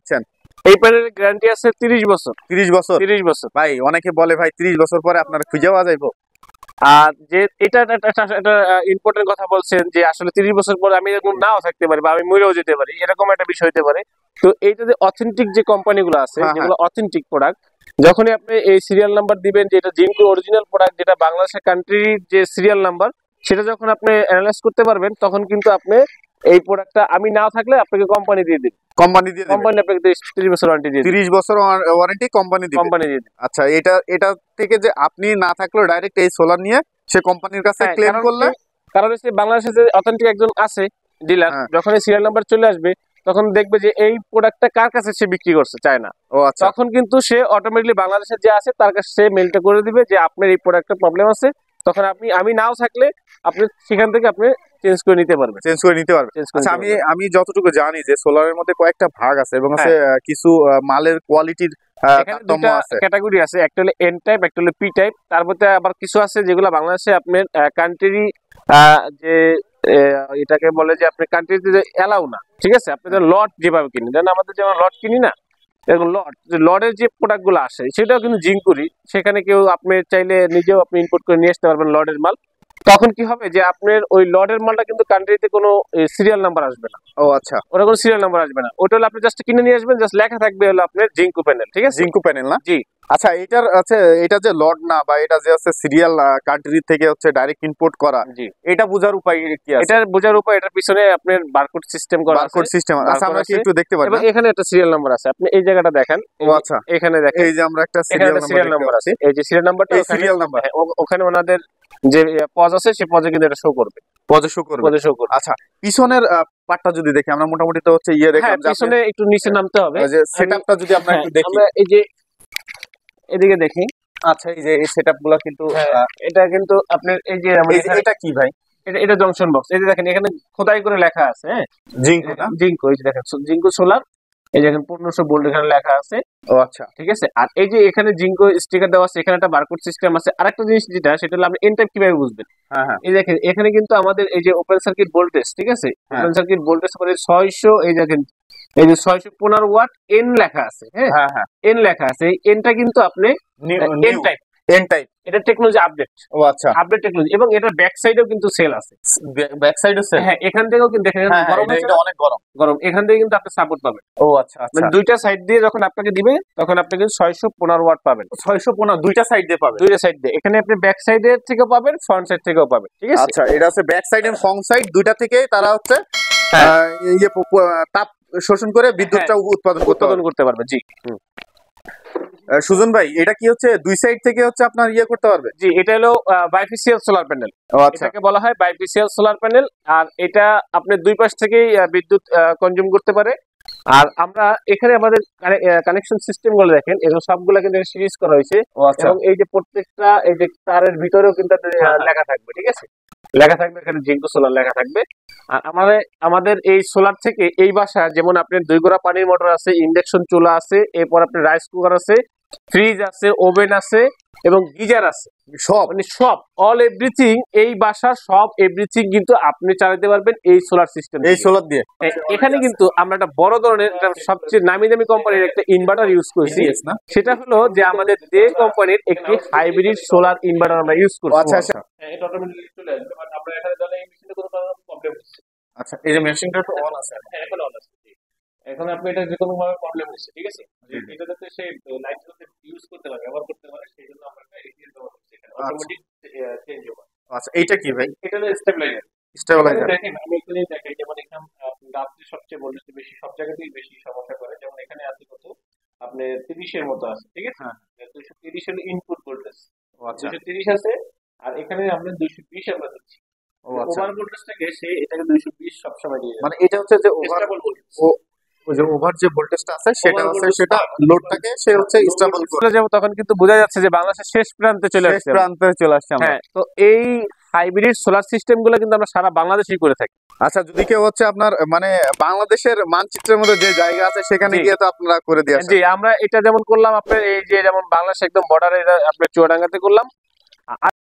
দিচ্ছেন? এই প্যানেলের গ্যারান্টি আছে 30 বছর। 30 বছর? 30 বছর ভাই অনেকে বলে ভাই 30 বছর পরে আপনার খুঁজে পাওয়া যাইবো। আর যে এটা একটা ইম্পর্টেন্ট কথা বলছেন যে আসলে 30 বছর পরে আমি এরকম নাও থাকতে পারি বা আমি মরেও যেতে পারি, এরকম একটা বিষয় হতে পারে। তো এইটা যে অথেন্টিক যে কোম্পানিগুলো আছে, যেগুলো অথেন্টিক প্রোডাক্ট, যখনই আপনি এই সিরিয়াল নাম্বার দিবেন যে এটা জিঙ্কো অরিজিনাল প্রোডাক্ট, যেটা বাংলাদেশের কান্ট্রির যে সিরিয়াল নাম্বার, সেটা যখন আপনি অ্যানালাইজ করতে পারবেন, তখন কিন্তু আপনি এই প্রোডাক্টটা আমি না থাকলে আপনাকে কোম্পানি দিয়ে দিবে। কোম্পানি দিয়ে দিবে? কোম্পানি আপনাকে 30 বছর ওয়ারেন্টি দিয়ে দিবে। 30 বছর ওয়ারেন্টি কোম্পানি দিবে? কোম্পানি দিয়ে দিবে। আচ্ছা, এটা থেকে যে আপনি না থাকলেও ডাইরেক্ট এই সোলার নিয়ে সে কোম্পানির কাছে ক্লেম করলে, কারণ হচ্ছে বাংলাদেশে যে অথেন্টিক একজন আছে ডিলার, যখন এই সিরিয়াল নাম্বার চলে আসবে তখন দেখবে যে এই প্রোডাক্টটা কার কাছে সে বিক্রি করছে, চায় না। ও আচ্ছা। তখন কিন্তু সে অটোমেটিকলি বাংলাদেশের যে আছে তার কাছে সে মেইলটা করে দিবে যে আপনার এই প্রোডাক্টের প্রবলেম আছে, তখন আমি নাও থাকলে আপনি সেখান থেকে আপনি চেঞ্জ করে নিতে পারবেন। আচ্ছা, আমি যতটুকু জানি যে সোলারের মধ্যে কয়েকটা ভাগ আছে এবং আছে কিছু মালের কোয়ালিটির ক্যাটাগরি আছে, একটা হলো এন টাইপ, একটা হলো পি টাইপ, তার মধ্যে আবার কিছু আছে যেগুলো বাংলাদেশে আপনার কান্ট্রি যে এটাকে বলে যে আপনি কান্ট্রিতে এলাও না, ঠিক আছে? আপনি লট যেভাবে কিনি, আমাদের যেমন লট কিনি না, এরকম লটের যে প্রোডাক্ট গুলো আসে সেটাও কিন্তু জিঙ্কুরি, সেখানে কেউ আপনি চাইলে নিজেও আপনি ইম্পোর্ট করে নিয়ে আসতে পারবেন লটের মাল। তখন কি হবে যে আপনার ওই লটের মালটা কিন্তু কান্ট্রিতে কোনো সিরিয়াল নাম্বার আসবে না। ও আচ্ছা, ওটা কোনো সিরিয়াল নাম্বার আসবে না, ওটা হলো আপনি জাস্ট কিনে নিয়ে আসবেন, জাস্ট লেখা থাকবে হলো আপনার জিঙ্কো প্যানেল, ঠিক আছে? জিঙ্কো প্যানেল না? জি। আচ্ছা, এটা যে লট না বা এটা যে আছে সিরিয়াল কান্ট্রি থেকে হচ্ছে ডাইরেক্ট ইম্পোর্ট করা, জি, এটা বোঝার উপায় কি আছে? এটার বোঝার উপায়, এটার পিছনে আপনার বারকোড সিস্টেম করা আছে। বারকোড সিস্টেম, আচ্ছা আমরা কি একটু দেখতে পারি? এবং এখানে একটা সিরিয়াল নাম্বার আছে, আপনি এই জায়গাটা দেখেন। ও আচ্ছা, এখানে দেখেন, এই যে আমরা একটা সিরিয়াল নাম্বার আছে, এই যে সিরিয়াল নাম্বারটা, এই সিরিয়াল নাম্বার ওখানে ওনাদের যে পজ আছে সেই পজে কিন্তু এটা শো করবে, পজে শো করবে। আচ্ছা, পিছনের পার্টটা যদি দেখি আমরা, মোটামুটি তো হচ্ছে দেখলাম যে পিছনে একটু নিচে নামতে হবে, যে সেটআপটা যদি আমরা একটু দেখি, আমরা এই যে এদিকে দেখি। আচ্ছা, এই যে এই সেটআপগুলো কিন্তু এটা কিন্তু আপনার এই যে এটা কি ভাই? এটা জংশন বক্স, এই যে দেখেন এখানে খোদাই করে লেখা আছে, হ্যাঁ, জিঙ্কো না? জিঙ্কো, এই যে দেখেন জিঙ্কো সোলার, এই যে 1500 ভোল্ট এখানে লেখা আছে। ও আচ্ছা, ঠিক আছে। আর এই যে এখানে জিঙ্কো স্টিকার দেওয়া আছে, এখানে একটা বারকোড সিস্টেম আছে। আরেকটা জিনিস যেটা, সেটা হলো আপনি এন টাইপ কিভাবে বুঝবেন? এই দেখেন এখানে কিন্তু আমাদের এই যে ওপেন সার্কিট ভোল্টেজ, ঠিক আছে, ওপেন সার্কিট ভোল্টেজ করে 600, এই দেখেন এই যে 615 ওয়াট এন লেখা আছে, হ্যাঁ, এন লেখা আছে। এই এনটা কিন্তু আপনি এন টাইপ, এটা টেকনোলজি আপডেট। ও আচ্ছা, আপডেট টেকনোলজি। এবং এটা ব্যাক সাইডেও কিন্তু সেল আছে, ব্যাক সাইডেও সেল? হ্যাঁ, এখান থেকেও কিন্তু দেখেন গরম, এটা অনেক গরম, এখান থেকে কিন্তু আপনি সাপোর্ট পাবেন। ও আচ্ছা আচ্ছা, মানে দুইটা সাইড দিয়ে যখন আপনাকে দিবে তখন আপনি কিন্তু 615 ওয়াট পাবেন। 615 দুইটা সাইড দিয়ে পাবেন? দুইটা সাইড দিয়ে, এখানে আপনি ব্যাক সাইডের থেকেও পাবেন, ফ্রন্ট সাইড থেকেও পাবেন, ঠিক আছে? আচ্ছা, এটা হচ্ছে back side and front side দুইটা থেকে তারা হচ্ছে তাপ শোষণ করে বিদ্যুৎটা উৎপাদন করতে পারবে। জি। সুজন ভাই, এটা কি হচ্ছে দুই সাইড থেকে হচ্ছে আপনার করতে পারবে? জি, এটা হলো বাইফেসিয়াল সোলার প্যানেল। এটাকে বলা হয় বাইফেসিয়াল সোলার প্যানেল। আর এটা আপনি দুই পাশ থেকেই বিদ্যুৎ কনজিউম করতে পারে। আর আমরা এখানে আমাদের কানেকশন সিস্টেম গুলো দেখেন, এগুলো সবগুলো কিন্তু সিরিজ করা হয়েছে। এবং এই যে প্রত্যেকটা এই যে তারের ভিতরেও কিন্তু লেখা থাকবে, ঠিক আছে, লেখা থাকবে এখানে জিঙ্কো সোলার লেখা থাকবে। আর আমাদের এই সোলার থেকে এই বাসা, যেমন আপনার 2 গোড়া পানির মোটর আছে, ইন্ডাকশন চুলা আছে, এরপর আপনার রাইস কুকার আছে, ফ্রিজ আছে, ওভেন আছে এবং গিজার আছে, সব মানে সব অল এভরিথিং, এই বাসার সব এভরিথিং কিন্তু আপনি চালাতে পারবেন এই সোলার সিস্টেম, এই সোলার দিয়ে। এখানে কিন্তু আমরা একটা বড় ধরনের সবচেয়ে নামি দামি কোম্পানির একটা ইনভার্টার ইউজ করছি। সেটা হলো যে আমাদের দে কোম্পানির একটি হাইব্রিড সোলার ইনভার্টার আমরা ইউজ করছি। আচ্ছা আচ্ছা, এটা অটোমেটিক্যালি চলে আসবে, বাট আমরা এখানে ধরে এই মেশিনে কোনো প্রবলেম হচ্ছে। আচ্ছা, এই যে মেশিনটা তো অন আছে? হ্যাঁ, এখন অন আছে। এখন আপনি এটা যে কোনো ভাবে প্রবলেম হচ্ছে, ঠিক আছে, এটা যাতে সে লাইট যাতে ইউজ করতে পারে, ব্যবহার করতে পারে, সেই জন্য আমরা একটা এটিএস ব্যবহার করছি এখানে, অটোমেটিক চেঞ্জ ওভার। আচ্ছা, এইটা কি ভাই? এটা হলো স্টেবিলাইজার। দেখেন আমি এখানে দেখাই, যেমন এখানে রাত্রে সবচেয়ে ভোল্টেজ বেশি, সব জায়গাতেই বেশি সমস্যা করে। যেমন এখানে আছে কত, আপনি 30 এর মতো আছে, ঠিক আছে, 230 এর ইনপুট ভোল্টেজ, 230 আছে। আর এখানে আমরা 220 আমরা দিচ্ছি। ওভার ভোল্টেজ থেকে সে এটাকে 220 সব সময় দিয়ে, মানে এটা হচ্ছে যে ওভার ওভার যে ভোল্টেজটা আছে সেটা লোডটাকে সে হচ্ছে স্টেবল করে যাবে। তখন কিন্তু বোঝা যাচ্ছে যে বাংলাদেশের শেষ প্রান্তে চলে আসছে। হ্যাঁ, তো এই হাইব্রিড সোলার সিস্টেম গুলো কিন্তু আমরা সারা বাংলাদেশেই করে থাকি। আচ্ছা, যদি কেউ হচ্ছে আপনার মানে বাংলাদেশের মানচিত্রের মধ্যে যে জায়গা আছে সেখানে গিয়ে তো আপনারা করে দিয়ে আসেন? জি, আমরা এটা যেমন করলাম আপনার এই যে যেমন বাংলাদেশ একদম বর্ডারে আপনার চুয়াডাঙ্গাতে করলাম।